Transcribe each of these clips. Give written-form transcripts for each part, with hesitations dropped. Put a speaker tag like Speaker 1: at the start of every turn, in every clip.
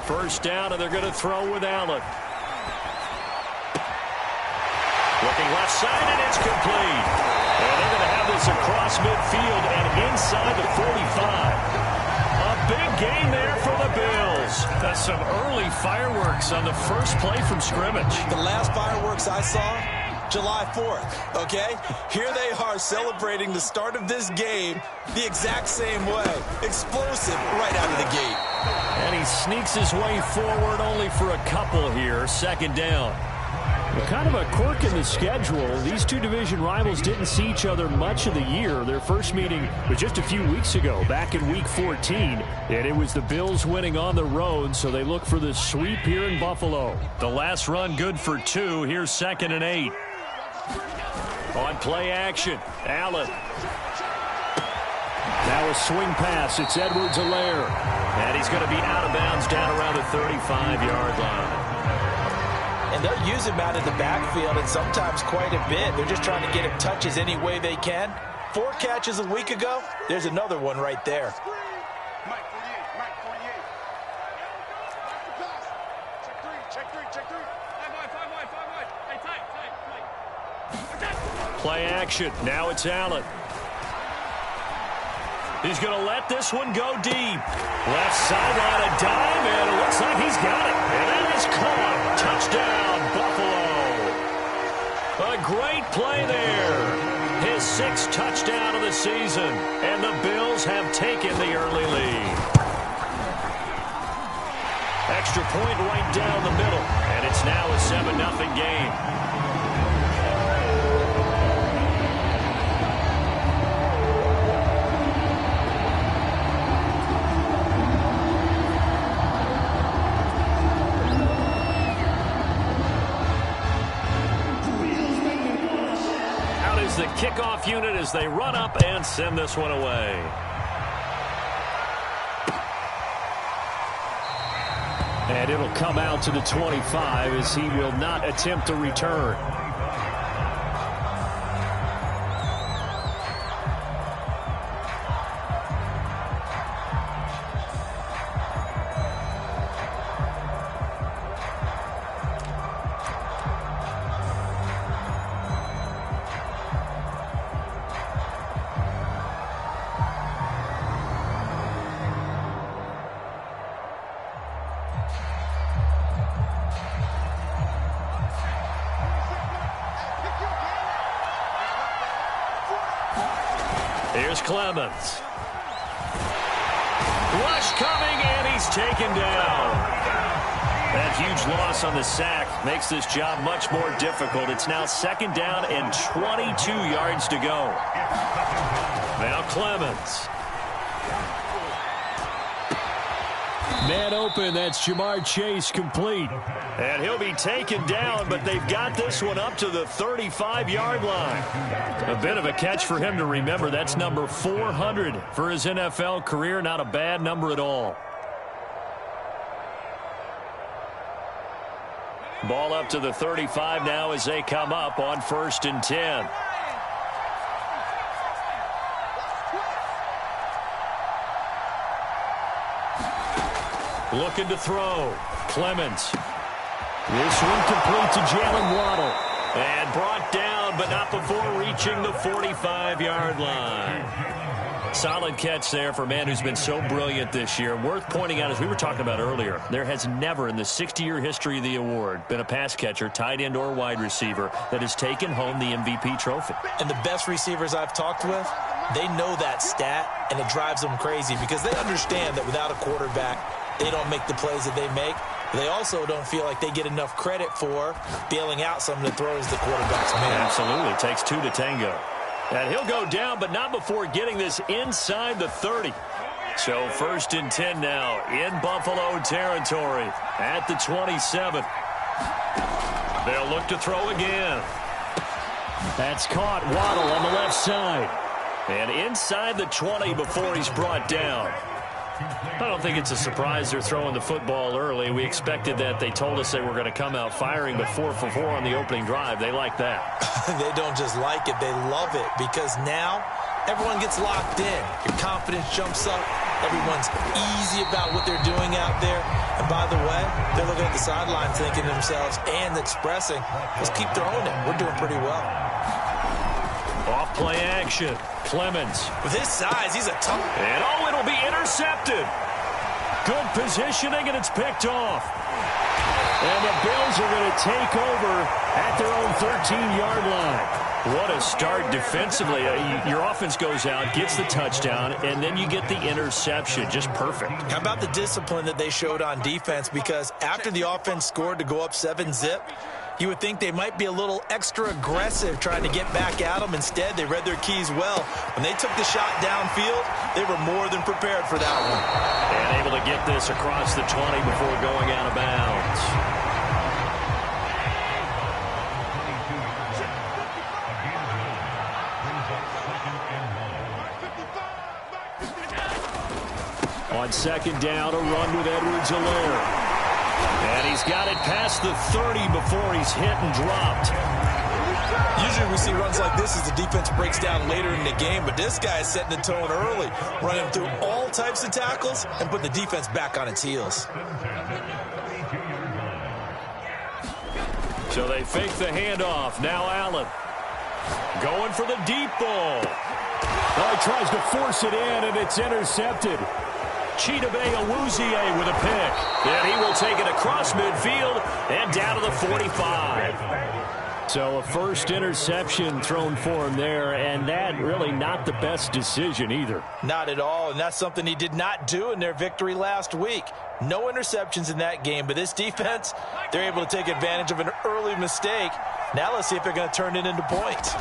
Speaker 1: First down, and they're going to throw with Allen. Looking left side, and it's complete. And they're going to have this across midfield and inside the 45. A big gain there for the Bills. That's some early fireworks on the first play from scrimmage.
Speaker 2: The last fireworks I saw, July 4th, okay? Here they are celebrating the start of this game the exact same way. Explosive right out of the gate.
Speaker 1: And he sneaks his way forward only for a couple here. Second down. Well, kind of a quirk in the schedule. These two division rivals didn't see each other much of the year. Their first meeting was just a few weeks ago, back in Week 14. And it was the Bills winning on the road, so they look for the sweep here in Buffalo. The last run good for 2. Here's 2nd and 8. On play action, Allen. Now a swing pass. It's Edwards-Helaire. And he's going to be out of bounds down around the 35-yard line.
Speaker 2: And they'll use him out of the backfield, and sometimes quite a bit. They're just trying to get him touches any way they can. 4 catches a week ago. There's another one right there.
Speaker 1: Play action. Now it's Allen. He's going to let this one go deep. Left sideline, a dive, and it looks like he's got it. And that is caught. Touchdown, Buffalo. A great play there. His 6th touchdown of the season. And the Bills have taken the early lead. Extra point right down the middle. And it's now a 7-0 game. The kickoff unit as they run up and send this one away. And it'll come out to the 25 as he will not attempt to return. Here's Clemens. Rush coming, and he's taken down. That huge loss on the sack makes this job much more difficult. It's now 2nd down and 22 yards to go. Now Clemens. Man open, that's Jamar Chase complete. And he'll be taken down, but they've got this one up to the 35-yard line. A bit of a catch for him to remember. That's number 400 for his NFL career. Not a bad number at all. Ball up to the 35 now as they come up on 1st and 10. Looking to throw. Clemens. This one complete to Jalen Waddle. And brought down, but not before reaching the 45-yard line. Solid catch there for a man who's been so brilliant this year. Worth pointing out, as we were talking about earlier, there has never in the 60-year history of the award been a pass catcher, tight end, or wide receiver that has taken home the MVP trophy.
Speaker 2: And the best receivers I've talked with, they know that stat, and it drives them crazy because they understand that without a quarterback, they don't make the plays that they make. They also don't feel like they get enough credit for bailing out some of the throws the quarterbacks make.
Speaker 1: Absolutely. Takes 2 to tango. And he'll go down, but not before getting this inside the 30. So 1st and 10 now in Buffalo territory at the 27. They'll look to throw again. That's caught. Waddle on the left side. And inside the 20 before he's brought down. I don't think it's a surprise they're throwing the football early. We expected that. They told us they were going to come out firing, but 4 for 4 on the opening drive. They like that.
Speaker 2: They don't just like it. They love it because now everyone gets locked in. Your confidence jumps up. Everyone's easy about what they're doing out there. And by the way, they're looking at the sideline thinking to themselves and expressing, let's keep throwing it. We're doing pretty well.
Speaker 1: Off play action. Clemens.
Speaker 2: With his size, he's a tough.
Speaker 1: And it'll be intercepted. Good positioning, and it's picked off. And the Bills are going to take over at their own 13-yard line. What a start defensively. Your offense goes out, gets the touchdown, and then you get the interception. Just perfect.
Speaker 2: How about the discipline that they showed on defense? Because after the offense scored to go up 7-zip, you would think they might be a little extra aggressive trying to get back at them. Instead, they read their keys well. When they took the shot downfield, they were more than prepared for that one.
Speaker 1: And able to get this across the 20 before going out of bounds. On second down, a run with Edwards-Helaire. And he's got it past the 30 before he's hit and dropped.
Speaker 2: Usually we see runs like this as the defense breaks down later in the game, but this guy is setting the tone early, running through all types of tackles and putting the defense back on its heels.
Speaker 1: So they fake the handoff. Now Allen going for the deep ball. Oh, he tries to force it in, and it's intercepted. Chidobe Awuzie with a pick. And he will take it across midfield and down to the 45. So a first interception thrown for him there, and that really not the best decision either.
Speaker 2: Not at all, and that's something he did not do in their victory last week. No interceptions in that game, but this defense, they're able to take advantage of an early mistake. Now let's see if they're going to turn it into points.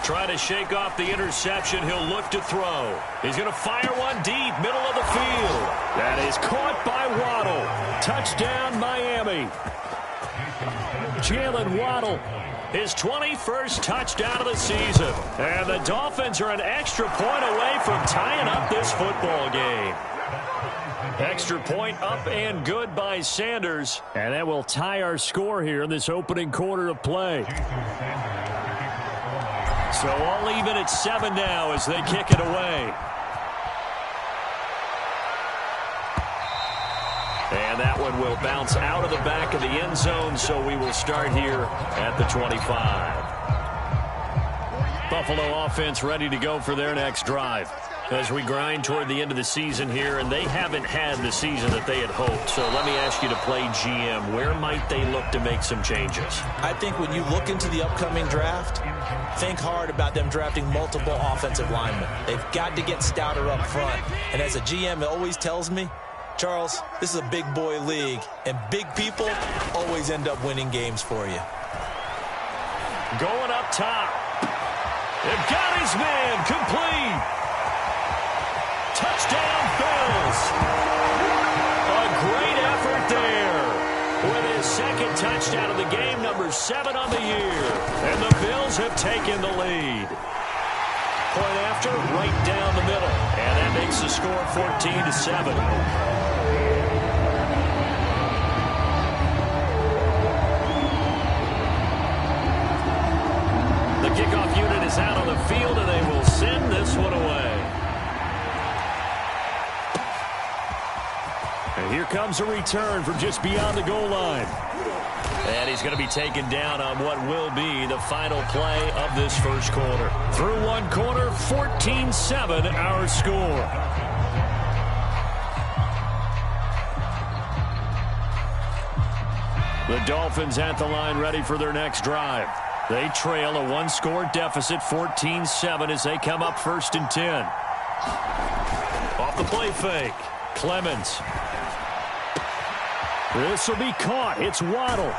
Speaker 1: Try to shake off the interception. He'll look to throw. He's going to fire one deep, middle of the field. That is caught by Waddle. Touchdown, Miami. Jalen Waddle, his 21st touchdown of the season. And the Dolphins are an extra point away from tying up this football game. Extra point up and good by Sanders. And that will tie our score here in this opening quarter of play. So all even at 7 now as they kick it away. And that one will bounce out of the back of the end zone, so we will start here at the 25. Buffalo offense ready to go for their next drive as we grind toward the end of the season here, and they haven't had the season that they had hoped. So let me ask you to play GM. Where might they look to make some changes?
Speaker 2: I think when you look into the upcoming draft, think hard about them drafting multiple offensive linemen. They've got to get stouter up front. And as a GM, it always tells me, Charles, this is a big boy league, and big people always end up winning games for you.
Speaker 1: Going up top. They've got his man complete. Touchdown, Bills. A great effort there. With his second touchdown of the game, number 7 on the year. And the Bills have taken the lead. Point after, right down the middle. And that makes the score 14-7. The kickoff unit is out on the field, and they will send this one away. And here comes a return from just beyond the goal line. And he's going to be taken down on what will be the final play of this first quarter. Through one quarter, 14-7 our score. The Dolphins at the line ready for their next drive. They trail a one-score deficit, 14-7, as they come up 1st and 10. Off the play fake. Clemens. This will be caught. It's Waddle.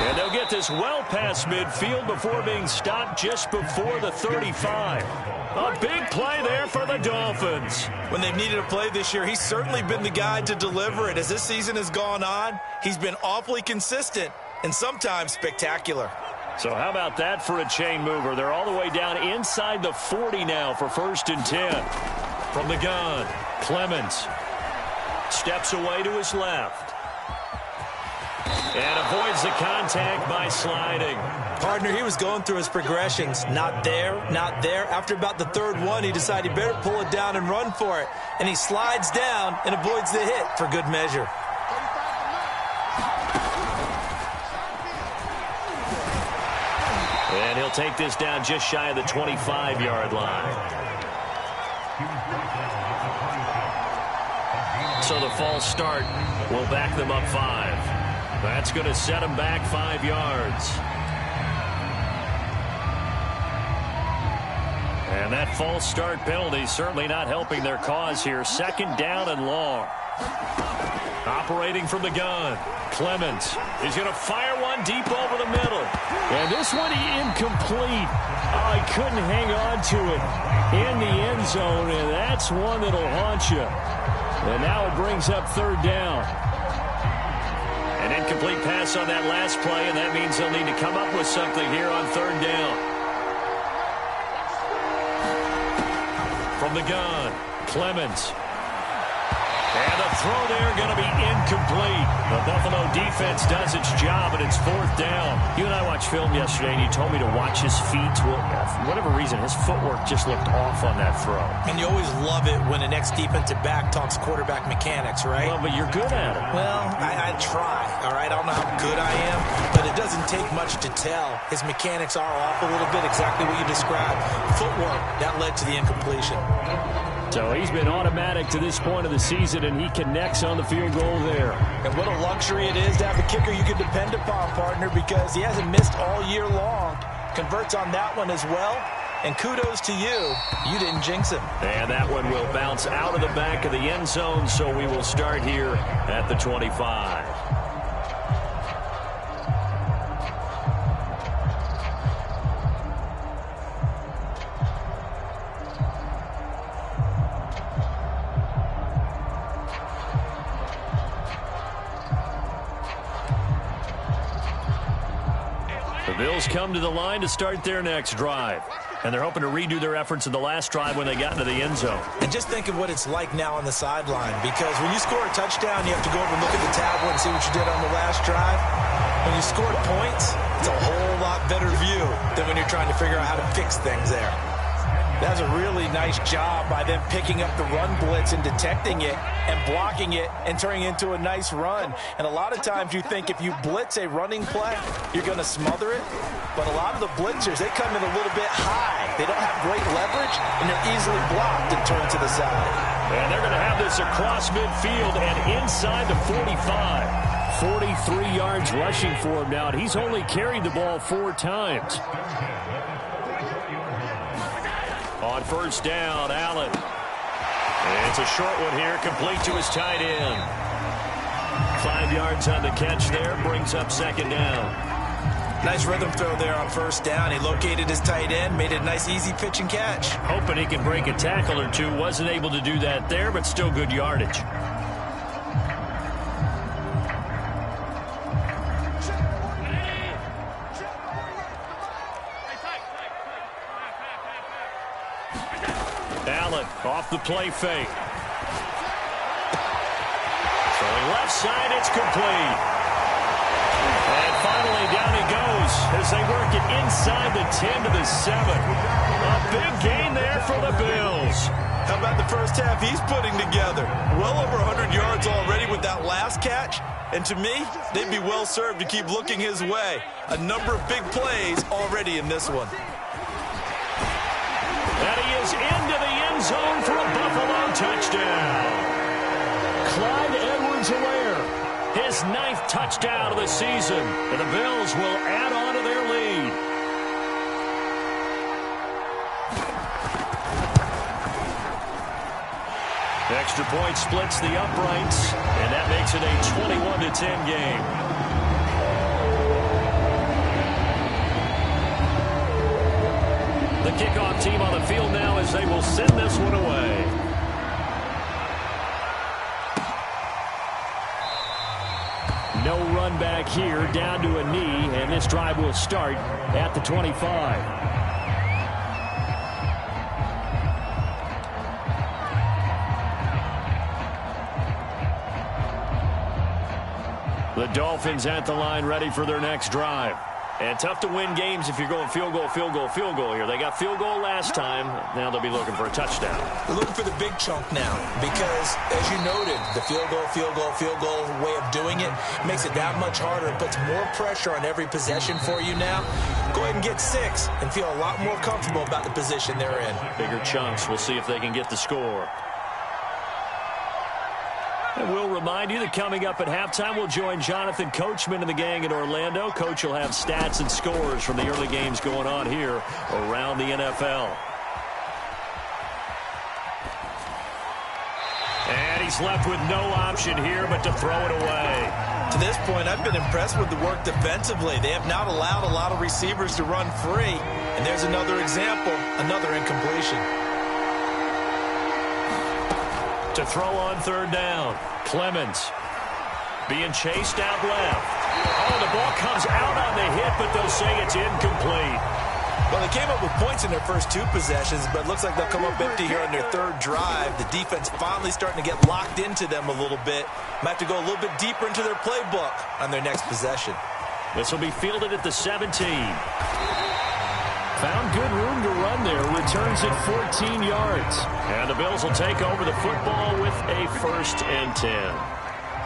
Speaker 1: And they'll get this well past midfield before being stopped just before the 35. A big play there for the Dolphins.
Speaker 2: When they've needed a play this year, he's certainly been the guy to deliver it. As this season has gone on, he's been awfully consistent and sometimes spectacular.
Speaker 1: So how about that for a chain mover? They're all the way down inside the 40 now for 1st and 10. From the gun, Clemens steps away to his left. And avoids the contact by sliding.
Speaker 2: Partner, he was going through his progressions. Not there, not there. After about the third one, he decided he better pull it down and run for it. And he slides down and avoids the hit for good measure.
Speaker 1: And he'll take this down just shy of the 25-yard line. So the false start will back them up 5. That's going to set them back 5 yards. And that false start penalty certainly not helping their cause here. Second down and long. Operating from the gun, Clemens is going to fire one deep over the middle. And this one incomplete. Oh, he couldn't hang on to it in the end zone, and that's one that'll haunt you. And now it brings up third down. An incomplete pass on that last play, and that means they'll need to come up with something here on third down. From the gun, Clemens. And the throw there going to be incomplete. The Buffalo defense does its job, and it's fourth down. You and I watched film yesterday, and you told me to watch his feet. Well, for whatever reason, his footwork just looked off on that throw.
Speaker 2: And you always love it when the next defensive back talks quarterback mechanics, right?
Speaker 1: Well, but you're good at it.
Speaker 2: Well, I try, all right? I don't know how good I am, but it doesn't take much to tell. His mechanics are off a little bit, exactly what you described. Footwork, that led to the incompletion.
Speaker 1: So he's been automatic to this point of the season, and he connects on the field goal there.
Speaker 2: And what a luxury it is to have a kicker you can depend upon, partner, because he hasn't missed all year long. Converts on that one as well. And kudos to you. You didn't jinx him.
Speaker 1: And that one will bounce out of the back of the end zone, so we will start here at the 25. The Bills come to the line to start their next drive. And they're hoping to redo their efforts in the last drive when they got into the end zone.
Speaker 2: And just think of what it's like now on the sideline, because when you score a touchdown, you have to go over and look at the tablet and see what you did on the last drive. When you scored points, it's a whole lot better view than when you're trying to figure out how to fix things there. That was a really nice job by them picking up the run blitz and detecting it and blocking it and turning it into a nice run. And a lot of times you think if you blitz a running play, you're going to smother it. But a lot of the blitzers, they come in a little bit high. They don't have great leverage, and they're easily blocked and turned to the side.
Speaker 1: And they're going to have this across midfield and inside the 45. 43 yards rushing for him now, and he's only carried the ball 4 times. On first down, Allen. And it's a short one here, complete to his tight end. 5 yards on the catch there, brings up second down.
Speaker 2: Nice rhythm throw there on first down. He located his tight end, made it a nice easy pitch and catch.
Speaker 1: Hoping he can break a tackle or two. Wasn't able to do that there, but still good yardage. Allen off the play fake. Throwing left side, it's complete. And finally down he goes as they work it inside the 10 to the 7. A big gain there for the Bills.
Speaker 2: How about the first half he's putting together? Well over 100 yards already with that last catch. And to me, they'd be well served to keep looking his way. A number of big plays already in this one.
Speaker 1: And he is into the end zone for a Buffalo touchdown. Clyde Edwards-Helaire, his 9th touchdown of the season. And the Bills will add on to their lead. Extra point splits the uprights, and that makes it a 21-10 game. The kickoff team on the field now as they will send this one away. No run back here, down to a knee, and this drive will start at the 25. The Dolphins at the line ready for their next drive. And tough to win games if you're going field goal, field goal, field goal here. They got field goal last time. Now they'll be looking for a touchdown.
Speaker 2: They're looking for the big chunk now because, as you noted, the field goal, field goal, field goal way of doing it makes it that much harder. It puts more pressure on every possession for you now. Go ahead and get 6 and feel a lot more comfortable about the position they're in.
Speaker 1: Bigger chunks. We'll see if they can get the score. And we'll remind you that coming up at halftime, we'll join Jonathan Coachman and the gang in Orlando. Coach will have stats and scores from the early games going on here around the NFL. And he's left with no option here but to throw it away.
Speaker 2: To this point, I've been impressed with the work defensively. They have not allowed a lot of receivers to run free. And there's another example, another incompletion.
Speaker 1: To throw on third down, Clemens being chased out left. Oh, the ball comes out on the hit, but they'll say it's incomplete.
Speaker 2: Well, they came up with points in their first 2 possessions, but it looks like they'll come up empty here on their 3rd drive. The defense finally starting to get locked into them a little bit. Might have to go a little bit deeper into their playbook on their next possession.
Speaker 1: This will be fielded at the 17. Found good room to run there. Returns it 14 yards. And the Bills will take over the football with a 1st and 10.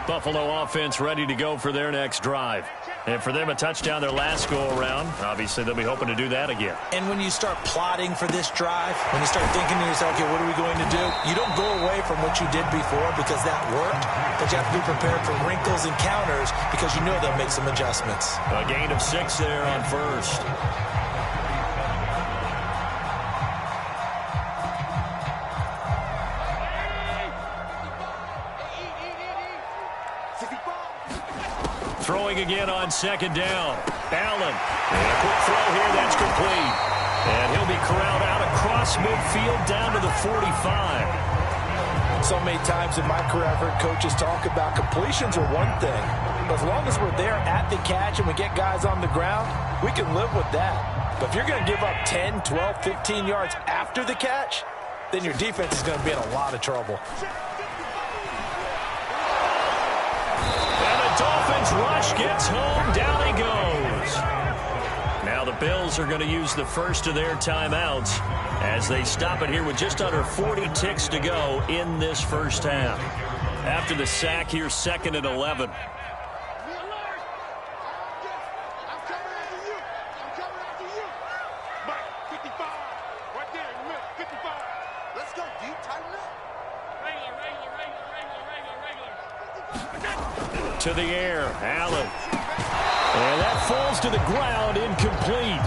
Speaker 1: Buffalo offense ready to go for their next drive. And for them, a touchdown their last go-around. Obviously, they'll be hoping to do that again.
Speaker 2: And when you start plotting for this drive, when you start thinking to yourself, okay, what are we going to do? You don't go away from what you did before because that worked. But you have to be prepared for wrinkles and counters because you know they'll make some adjustments.
Speaker 1: A gain of 6 there on 1st. Throwing again on 2nd down. Allen. And a quick throw here. That's complete. And he'll be corralled out across midfield down to the 45.
Speaker 2: So many times in my career, I've heard coaches talk about completions are one thing. But as long as we're there at the catch and we get guys on the ground, we can live with that. But if you're going to give up 10, 12, 15 yards after the catch, then your defense is going to be in a lot of trouble.
Speaker 1: Dolphins rush, gets home, down he goes. Now the Bills are going to use the first of their timeouts as they stop it here with just under 40 ticks to go in this first half. After the sack here, 2nd and 11. To the air, Allen. And that falls to the ground, incomplete.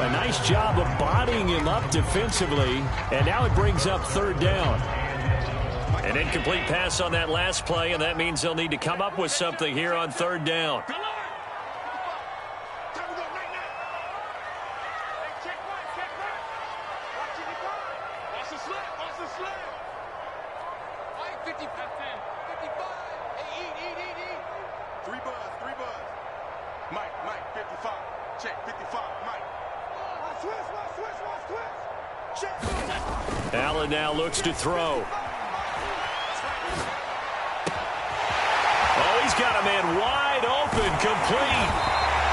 Speaker 1: A nice job of bodying him up defensively. And now it brings up 3rd down. An incomplete pass on that last play, and that means they'll need to come up with something here on 3rd down. Allen now looks to throw. Oh, he's got a man wide open, complete.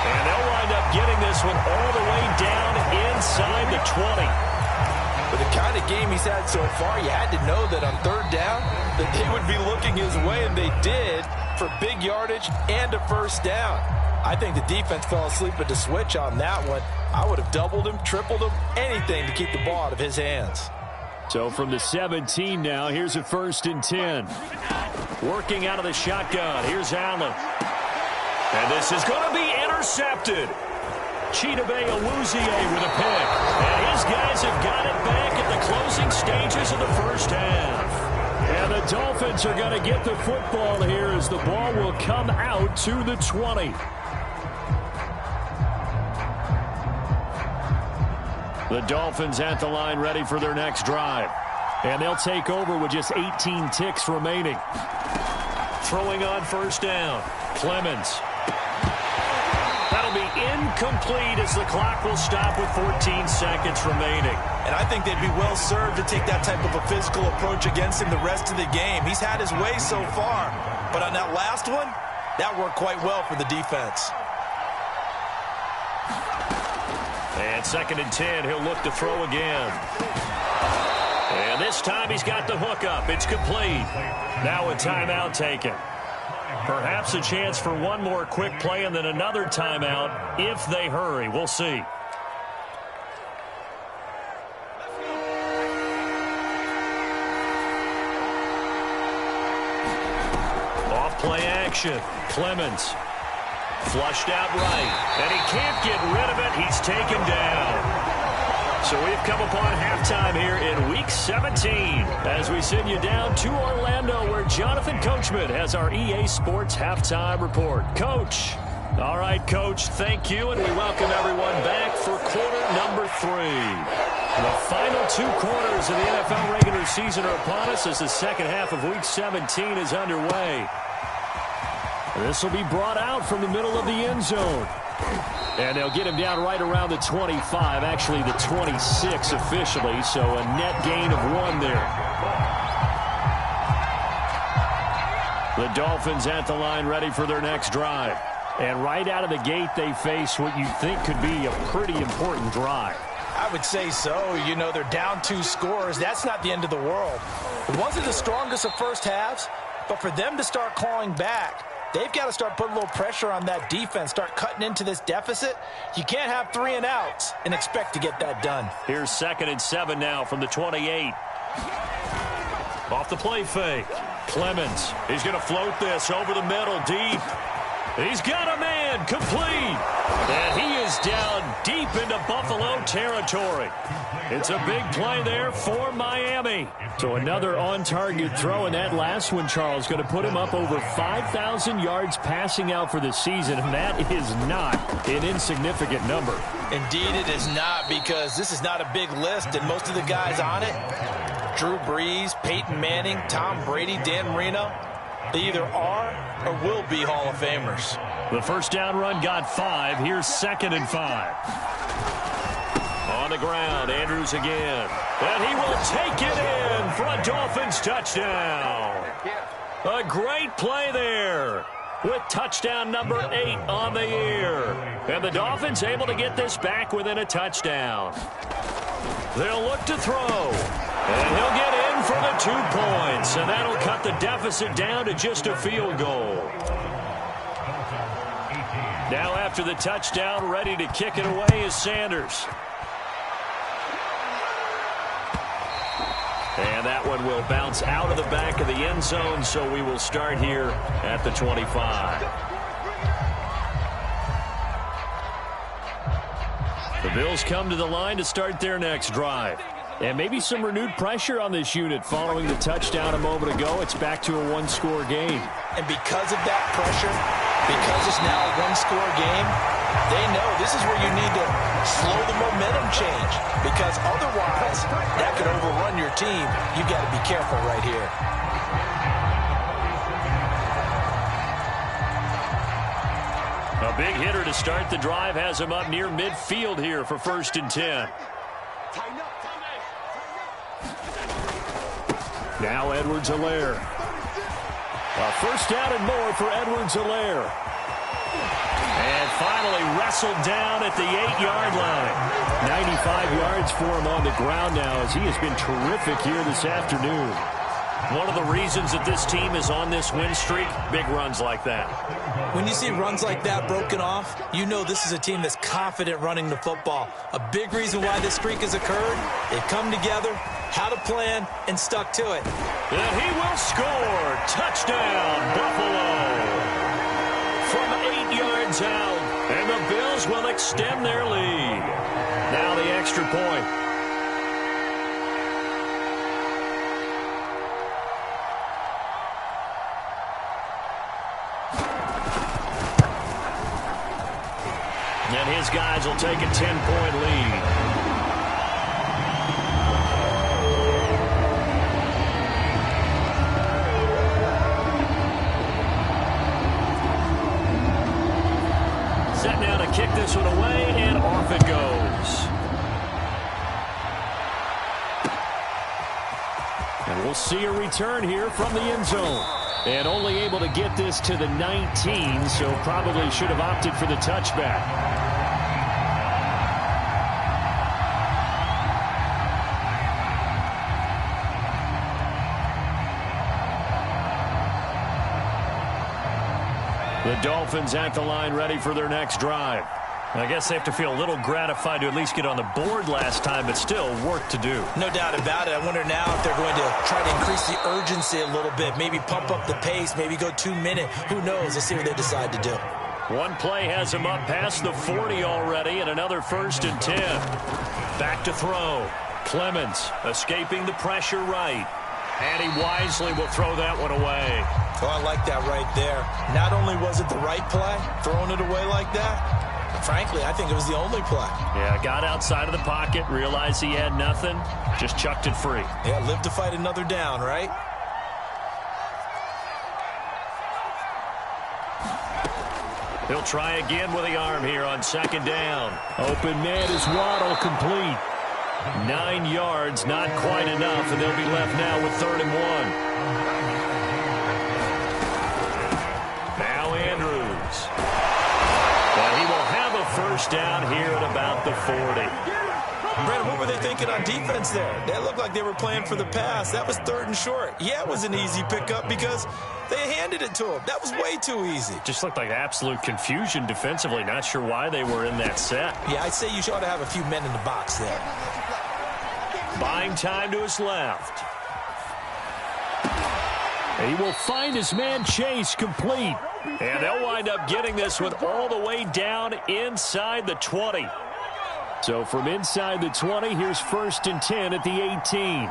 Speaker 1: And they'll wind up getting this one all the way down inside the 20.
Speaker 2: With the kind of game he's had so far, you had to know that on 3rd down that they would be looking his way, and they did, for big yardage and a 1st down. I think the defense fell asleep at the switch on that one. I would have doubled him, tripled him, anything to keep the ball out of his hands.
Speaker 1: So from the 17 now, here's a 1st and 10. Working out of the shotgun. Here's Allen. And this is going to be intercepted. Chidobe Awuzie with a pick. And his guys have got it back at the closing stages of the first half. And the Dolphins are going to get the football here as the ball will come out to the 20. The Dolphins at the line ready for their next drive. And they'll take over with just 18 ticks remaining. Throwing on 1st down. Clemens. That'll be incomplete as the clock will stop with 14 seconds remaining.
Speaker 2: And I think they'd be well served to take that type of a physical approach against him the rest of the game. He's had his way so far. But on that last one, That worked quite well for the defense.
Speaker 1: And 2nd and 10, he'll look to throw again. And this time he's got the hook up. It's complete. Now a timeout taken. Perhaps a chance for one more quick play and then another timeout if they hurry. We'll see. Off-play action. Clemens. Flushed out right. And he can't get rid of it. He's taken down. So we've come upon halftime here in Week 17 as we send you down to Orlando where Jonathan Coachman has our EA Sports Halftime Report. Coach. All right, Coach, thank you, and we welcome everyone back for quarter number 3. The final 2 quarters of the NFL regular season are upon us as the second half of Week 17 is underway. This will be brought out from the middle of the end zone. And they'll get him down right around the 25, actually the 26 officially, so a net gain of 1 there. The Dolphins at the line ready for their next drive. And right out of the gate, they face what you think could be a pretty important drive.
Speaker 2: I would say so. You know, they're down 2 scores. That's not the end of the world. It wasn't the strongest of first halves, but for them to start clawing back, they've got to start putting a little pressure on that defense, start cutting into this deficit. You can't have 3 and outs and expect to get that done.
Speaker 1: Here's 2nd and 7 now from the 28. Off the play fake. Clemens, he's going to float this over the middle deep. He's got a man, complete. And he is down deep into Buffalo territory. It's a big play there for Miami. So another on-target throw, and that last one, Charles, going to put him up over 5,000 yards passing out for the season, and that is not an insignificant number.
Speaker 2: Indeed it is not, because this is not a big list, and most of the guys on it, Drew Brees, Peyton Manning, Tom Brady, Dan Marino, they either are or will be Hall of Famers.
Speaker 1: The first down run got 5. Here's 2nd and 5. On the ground, Andrews again. And he will take it in for a Dolphins touchdown. A great play there with touchdown number 8 on the year. And the Dolphins able to get this back within a touchdown. They'll look to throw. And he'll get in for the 2 points. And that'll cut the deficit down to just a field goal. Now after the touchdown, ready to kick it away is Sanders. And that one will bounce out of the back of the end zone, so we will start here at the 25. The Bills come to the line to start their next drive. And maybe some renewed pressure on this unit following the touchdown a moment ago. It's back to a 1-score game.
Speaker 2: And because of that pressure, because it's now a 1-score game, they know this is where you need to slow the momentum change, because otherwise that could overrun your team. You've got to be careful right here.
Speaker 1: A big hitter to start the drive has him up near midfield here for 1st and 10. Now Edwards-Helaire. A first down and more for Edwards-Helaire. And finally wrestled down at the 8-yard line. 95 yards for him on the ground now as he has been terrific here this afternoon. One of the reasons that this team is on this win streak, big runs like that.
Speaker 2: When you see runs like that broken off, you know this is a team that's confident running the football. A big reason why this streak has occurred, they've come together, had a plan, and stuck to it.
Speaker 1: And he will score. Touchdown, Buffalo. From 8 yards out, and the Bills will extend their lead. Now the extra point. And his guys will take a 10-point lead. Set now to kick this one away, and off it goes. And we'll We'll see a return here from the end zone. And only able to get this to the 19, so probably should have opted for the touchback. The Dolphins at the line ready for their next drive. I guess they have to feel a little gratified to at least get on the board last time, but still work to do.
Speaker 2: No doubt about it. I wonder now if they're going to try to increase the urgency a little bit, maybe pump up the pace, maybe go 2 minutes. Who knows? Let's see what they decide to do.
Speaker 1: One play has him up past the 40 already, and another 1st and 10. Back to throw. Clemens escaping the pressure right. And he wisely will throw that one away.
Speaker 2: Oh, I like that right there. Not only was it the right play, throwing it away like that, frankly, I think it was the only play.
Speaker 1: Yeah, got outside of the pocket, realized he had nothing, just chucked it free.
Speaker 2: Yeah, live to fight another down, right?
Speaker 1: He'll try again with the arm here on 2nd down. Open man is Waddle, complete. 9 yards, not quite enough, and they'll be left now with 3rd and 1. Now Andrews. But he will have a 1st down here at about the 40.
Speaker 2: Brandon, what were they thinking on defense there? They looked like they were playing for the pass. That was 3rd and short. Yeah, it was an easy pickup because they handed it to him. That was way too easy.
Speaker 1: Just looked like absolute confusion defensively. Not sure why they were in that set.
Speaker 2: Yeah, I'd say you ought to have a few men in the box there.
Speaker 1: Buying time to his left. He will find his man Chase, complete. And they'll wind up getting this one all the way down inside the 20. So from inside the 20, here's 1st and 10 at the 18.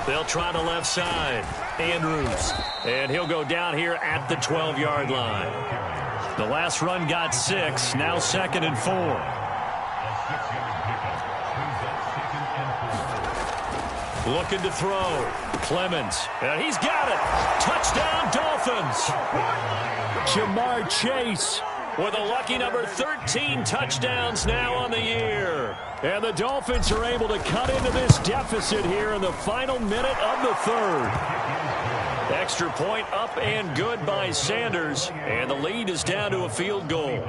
Speaker 1: They'll try the left side. Andrews. And he'll go down here at the 12-yard line. The last run got 6. Now 2nd and 4. Looking to throw. Clemens. And he's got it. Touchdown, Dolphins. Jamar Chase with a lucky number 13 touchdowns now on the year. And the Dolphins are able to cut into this deficit here in the final minute of the 3rd. Extra point up and good by Sanders. And the lead is down to a field goal.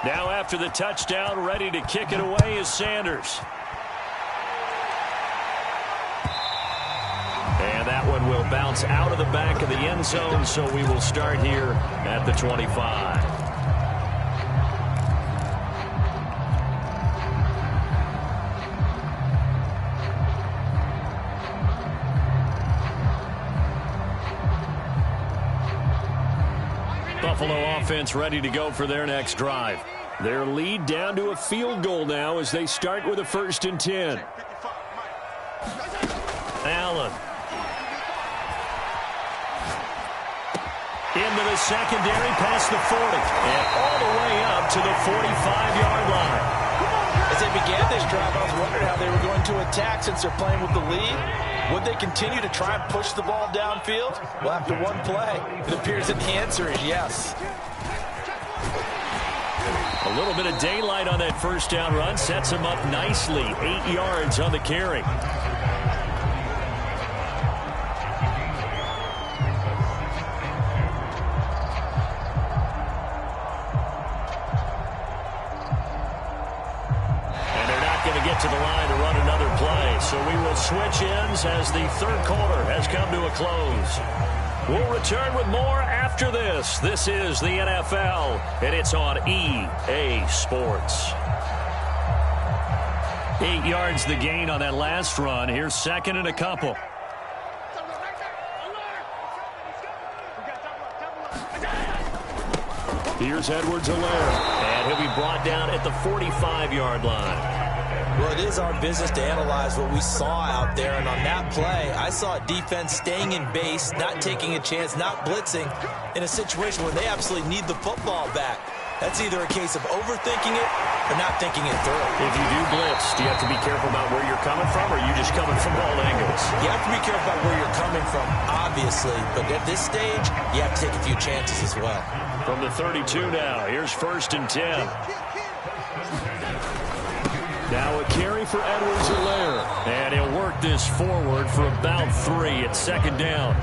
Speaker 1: Now after the touchdown, ready to kick it away is Sanders. And that one will bounce out of the back of the end zone, so we will start here at the 25. Buffalo offense ready to go for their next drive. Their lead down to a field goal now as they start with a 1st and 10. Allen. Into the secondary past the 40. And all the way up to the 45-yard line.
Speaker 2: As they began this drive, I was wondering how they were going to attack since they're playing with the lead. Would they continue to try and push the ball downfield? Well, after one play, it appears that the answer is yes.
Speaker 1: A little bit of daylight on that 1st down run sets him up nicely. 8 yards on the carry. To the line to run another play. So we will switch ends as the 3rd quarter has come to a close. We'll return with more after this. This is the NFL, and it's on EA Sports. 8 yards the gain on that last run. Here's 2nd and a couple. Here's Edwards-Helaire, and he'll be brought down at the 45-yard line.
Speaker 2: Well, it is our business to analyze what we saw out there, and on that play, I saw a defense staying in base, not taking a chance, not blitzing, in a situation where they absolutely need the football back. That's either a case of overthinking it or not thinking it through.
Speaker 1: If you do blitz, do you have to be careful about where you're coming from, or are you just coming from all angles?
Speaker 2: You have to be careful about where you're coming from, obviously, but at this stage, you have to take a few chances as well.
Speaker 1: From the 32 now, here's 1st and 10. Now a carry for Edwards-Helaire. And he'll work this forward for about 3 at second down.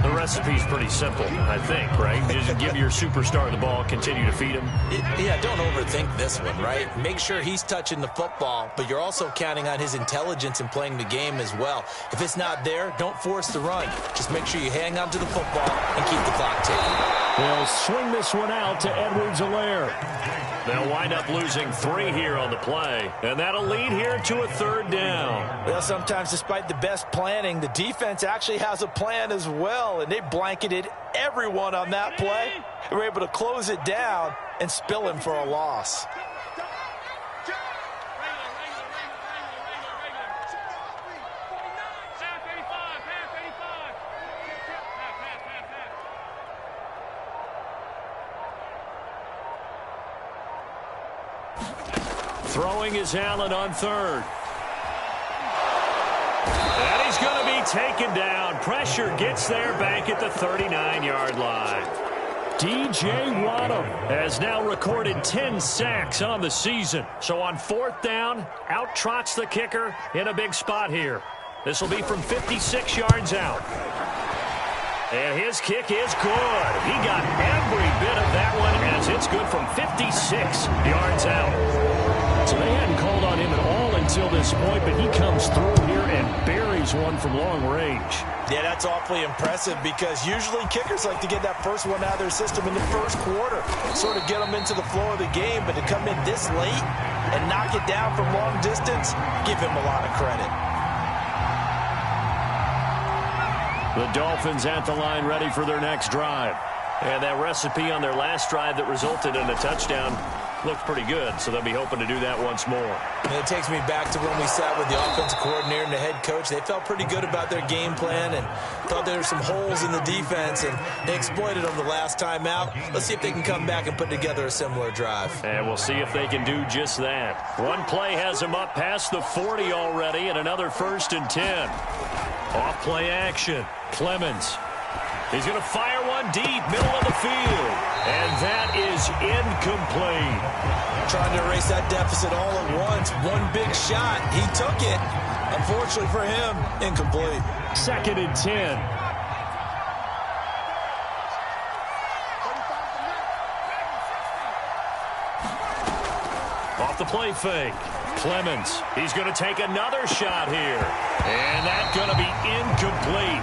Speaker 1: The recipe's pretty simple, I think, right? Just give your superstar the ball, continue to feed him.
Speaker 2: Yeah, don't overthink this one, right? Make sure he's touching the football, but you're also counting on his intelligence in playing the game as well. If it's not there, don't force the run. Just make sure you hang on to the football and keep the clock ticking.
Speaker 1: They'll swing this one out to Edwards-Helaire. They'll wind up losing 3 here on the play, and that'll lead here to a 3rd down.
Speaker 2: Well, sometimes despite the best planning, the defense actually has a plan as well, and they blanketed everyone on that play. They were able to close it down and spill him for a loss.
Speaker 1: Throwing is Allen on 3rd. And he's going to be taken down. Pressure gets there back at the 39-yard line. DJ Waddle has now recorded 10 sacks on the season. So on 4th down, out trots the kicker in a big spot here. This will be from 56 yards out. And his kick is good. He got every bit of that one as it's good from 56 yards out. So they hadn't called on him at all until this point, but he comes through here and buries one from long range.
Speaker 2: Yeah, that's awfully impressive because usually kickers like to get that first one out of their system in the first quarter, sort of get them into the flow of the game, but to come in this late and knock it down from long distance, give him a lot of credit.
Speaker 1: The Dolphins at the line ready for their next drive. And that recipe on their last drive that resulted in a touchdown looked pretty good, so they'll be hoping to do that once more.
Speaker 2: And it takes me back to when we sat with the offensive coordinator and the head coach. They felt pretty good about their game plan and thought there were some holes in the defense, and they exploited them the last time out. Let's see if they can come back and put together a similar drive.
Speaker 1: And we'll see if they can do just that. One play has them up past the 40 already, and another 1st and 10. Off play action. Clemens. He's going to fire one deep, middle of the field. And that is incomplete.
Speaker 2: Trying to erase that deficit all at once. One big shot. He took it. Unfortunately for him, incomplete.
Speaker 1: 2nd and 10. Off the play fake. Clemens. He's going to take another shot here. And that's going to be incomplete.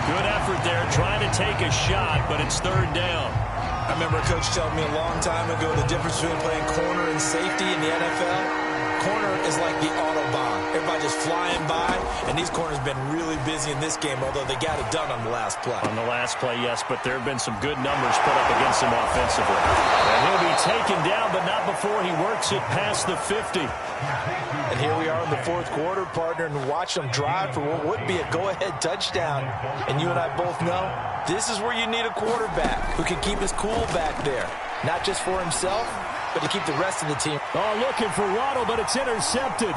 Speaker 1: Good effort there trying to take a shot, but it's 3rd down.
Speaker 2: I remember a coach telling me a long time ago the difference between playing corner and safety in the NFL. Corner is like the Autobahn. Everybody just flying by, and these corners have been really busy in this game, although they got it done on the last play.
Speaker 1: On the last play, yes, but there have been some good numbers put up against him offensively. And he'll be taken down, but not before he works it past the 50.
Speaker 2: And here we are in the 4th quarter, partner, and watch them drive for what would be a go-ahead touchdown. And you and I both know this is where you need a quarterback who can keep his cool back there, not just for himself, but to keep the rest of the team.
Speaker 1: Oh, looking for Waddle, but it's intercepted.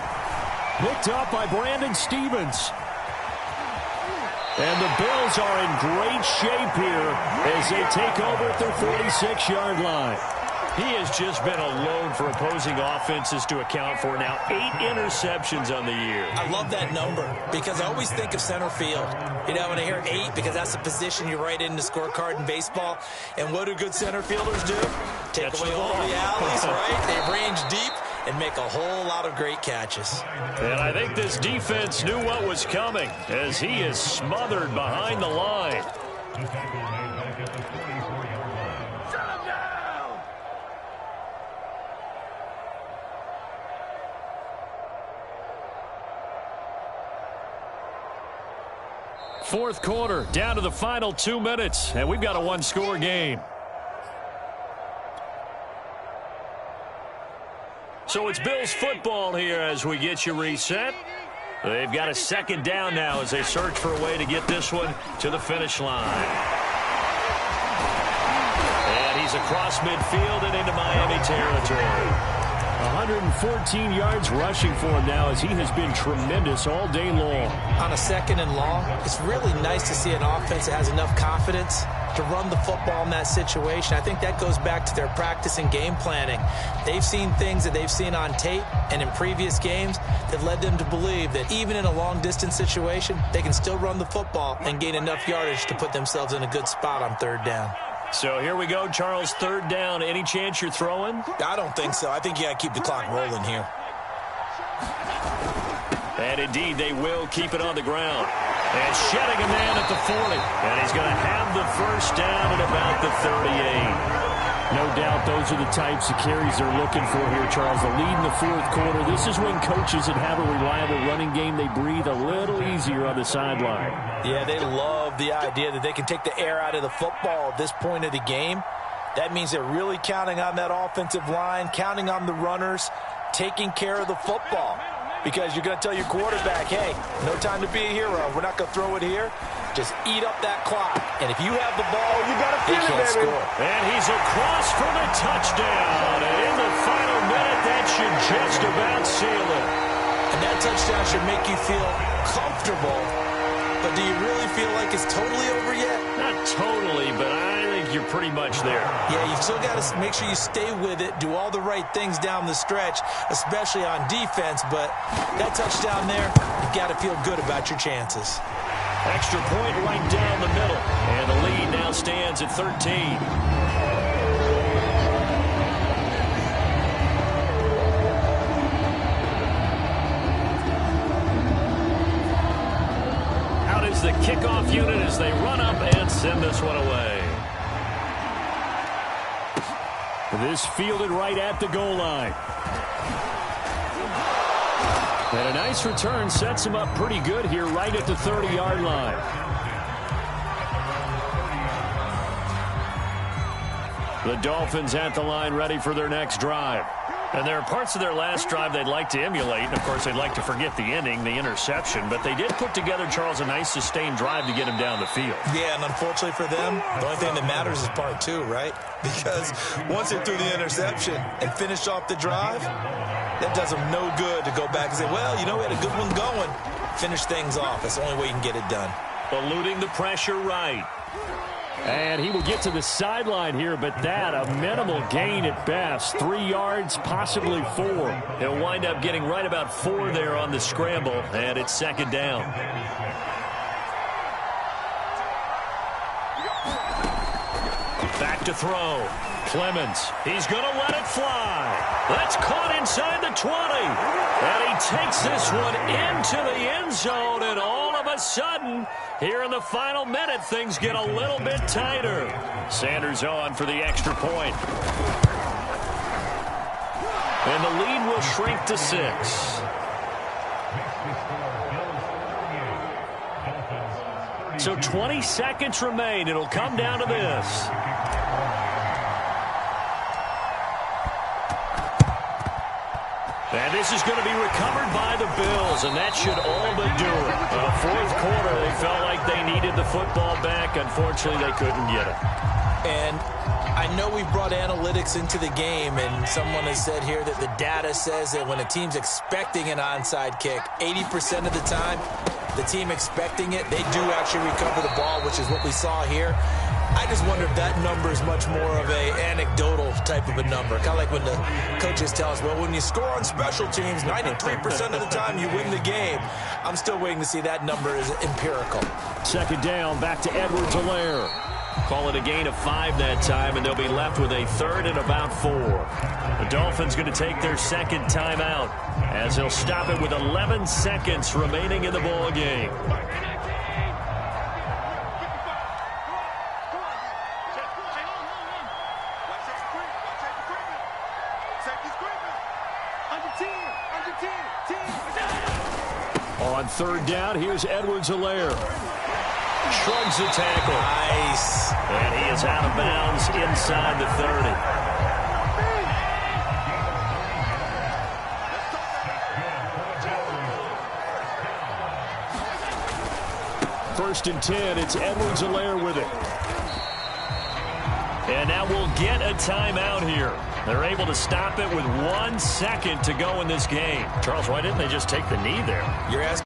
Speaker 1: Picked up by Brandon Stephens. And the Bills are in great shape here as they take over at their 46-yard line. He has just been alone for opposing offenses to account for now 8 interceptions on the year.
Speaker 2: I love that number because I always think of center field. You know, when I hear 8, because that's the position you write in the scorecard in baseball. And what do good center fielders do? Take away all the alleys, right? They range deep and make a whole lot of great catches.
Speaker 1: And I think this defense knew what was coming as he is smothered behind the line. Fourth quarter, down to the final 2 minutes, and we've got a one-score game. So it's Bills football here as we get you reset. They've got a 2nd down now as they search for a way to get this one to the finish line. And he's across midfield and into Miami territory. 114 yards rushing for him now as he has been tremendous all day long.
Speaker 2: On a 2nd and long, it's really nice to see an offense that has enough confidence to run the football in that situation. I think that goes back to their practice and game planning. They've seen things that they've seen on tape and in previous games that led them to believe that even in a long-distance situation, they can still run the football and gain enough yardage to put themselves in a good spot on third down.
Speaker 1: So here we go, Charles, third down. Any chance you're throwing?
Speaker 2: I don't think so. I think you got to keep the clock rolling here.
Speaker 1: And indeed, they will keep it on the ground. And shedding a man at the 40. And he's going to have the first down at about the 38.
Speaker 3: No doubt those are the types of carries they're looking for here, Charles. The lead in the fourth quarter. This is when coaches that have a reliable running game, they breathe a little easier on the sideline.
Speaker 2: Yeah, they love the idea that they can take the air out of the football at this point of the game. That means they're really counting on that offensive line, counting on the runners, taking care of the football. Because you're going to tell your quarterback, hey, no time to be a hero. We're not going to throw it here. Just eat up that clock. And if you have the ball, you got to feel it, baby. Score.
Speaker 1: And he's across for the touchdown. And in the final minute, that should just about seal it.
Speaker 2: And that touchdown should make you feel comfortable. But do you really feel like it's totally over yet?
Speaker 1: Not totally, but I think you're pretty much there.
Speaker 2: Yeah, you've still got to make sure you stay with it, do all the right things down the stretch, especially on defense. But that touchdown there, you've got to feel good about your chances.
Speaker 1: Extra point right down the middle. And the lead now stands at 13. The kickoff unit as they run up and send this one away.
Speaker 3: This fielded right at the goal line. And a nice return sets him up pretty good here right at the 30-yard line. The Dolphins at the line ready for their next drive. And there are parts of their last drive they'd like to emulate. And, of course, they'd like to forget the inning, the interception. But they did put together, Charles, a nice sustained drive to get him down the field.
Speaker 2: Yeah, and unfortunately for them, the only thing that matters is part two, right? Because once they threw the interception and finished off the drive, that does them no good to go back and say, well, you know, we had a good one going. Finish things off. That's the only way you can get it done.
Speaker 1: Eluding the pressure right.
Speaker 3: And he will get to the sideline here, but that a minimal gain at best. 3 yards, possibly 4.
Speaker 1: He'll wind up getting right about 4 there on the scramble, and it's second down. Back to throw. Clemens. He's going to let it fly. That's caught inside the 20. And he takes this one into the end zone, and all of a sudden, here in the final minute, things get a little bit tighter. Sanders on for the extra point. And the lead will shrink to 6. So 20 seconds remain. It'll come down to this. And this is going to be recovered by the Bills, and that should all but do it. Fourth quarter, they felt like they needed the football back. Unfortunately, they couldn't get it.
Speaker 2: And I know we brought analytics into the game, and someone has said here that the data says that when a team's expecting an onside kick, 80% of the time, the team expecting it, they do actually recover the ball, which is what we saw here. I just wonder if that number is much more of a anecdotal type of a number. Kind of like when the coaches tell us, well, when you score on special teams, 93% of the time you win the game. I'm still waiting to see that number is empirical.
Speaker 3: Second down, back to Edwards-Helaire.
Speaker 1: Call it a gain of 5 that time, and they'll be left with a third and about 4. The Dolphins going to take their second timeout as they'll stop it with 11 seconds remaining in the ball game.
Speaker 3: On third down, here's Edwards-Helaire.
Speaker 1: Shrugs the tackle.
Speaker 2: Nice.
Speaker 1: And he is out of bounds inside the 30.
Speaker 3: First and 10, it's Edwards-Helaire with it.
Speaker 1: And now we'll get a timeout here. They're able to stop it with 1 second to go in this game. Charles, why didn't they just take the knee there?
Speaker 2: You're asking